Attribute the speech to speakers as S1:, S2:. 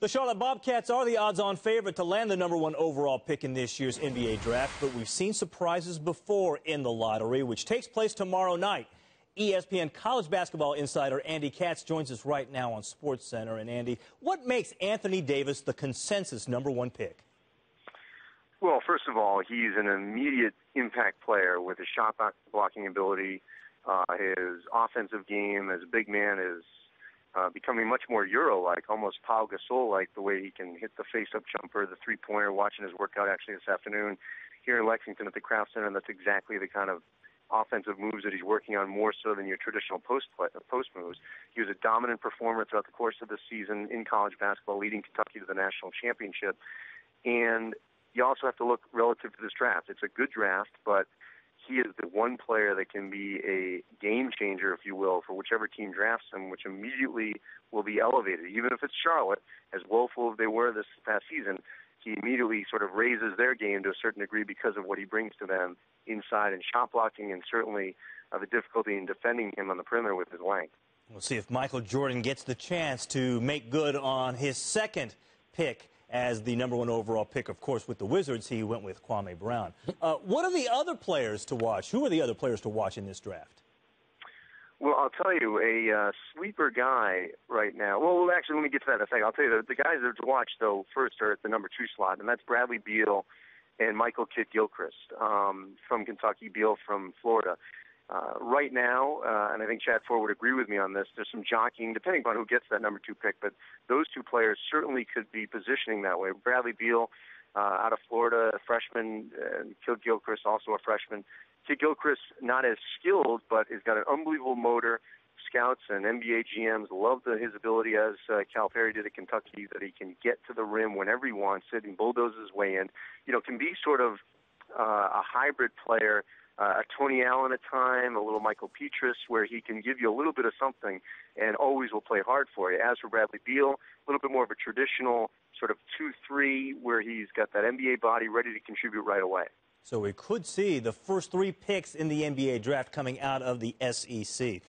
S1: The Charlotte Bobcats are the odds-on favorite to land the #1 overall pick in this year's NBA draft, but we've seen surprises before in the lottery, which takes place tomorrow night. ESPN college basketball insider Andy Katz joins us right now on SportsCenter. And Andy, what makes Anthony Davis the consensus #1 pick?
S2: Well, first of all, he's an immediate impact player with his shot blocking ability. His offensive game as a big man is becoming much more Euro-like, almost Pau Gasol-like, the way he can hit the face-up jumper, the three-pointer. Watching his workout actually this afternoon here in Lexington at the Kraft Center, and that's exactly the kind of offensive moves that he's working on, more so than your traditional post moves. He was a dominant performer throughout the course of the season in college basketball, leading Kentucky to the national championship. And you also have to look relative to this draft. It's a good draft, but he is the one player that can be a game changer, if you will, for whichever team drafts him, which immediately will be elevated. Even if it's Charlotte, as woeful as they were this past season, he immediately sort of raises their game to a certain degree because of what he brings to them inside and shot blocking, and certainly the difficulty in defending him on the perimeter with his length.
S1: We'll see if Michael Jordan gets the chance to make good on his second pick as the #1 overall pick. Of course, with the Wizards, he went with Kwame Brown. What are the other players to watch? Who are the other players to watch in this draft?
S2: Well, I'll tell you, a sleeper guy right now. Well, actually, let me get to that in a second. I'll tell you, the guys that are to watch, though, first are at the #2 slot, and that's Bradley Beal and Michael Kidd-Gilchrist from Kentucky, Beal from Florida. Right now, and I think Chad Ford would agree with me on this, there's some jockeying, depending on who gets that #2 pick, but those two players certainly could be positioning that way. Bradley Beal out of Florida, a freshman, and Kidd-Gilchrist also a freshman. Kidd-Gilchrist not as skilled, but has got an unbelievable motor. Scouts and NBA GMs love his ability, as Calipari did at Kentucky, that he can get to the rim whenever he wants it and bulldoze his way in. You know, can be sort of a hybrid player, a Tony Allen at time, a little Michael Petras, where he can give you a little bit of something and always will play hard for you. As for Bradley Beal, a little bit more of a traditional sort of 2-3, where he's got that NBA body ready to contribute right away.
S1: So we could see the first 3 picks in the NBA draft coming out of the SEC.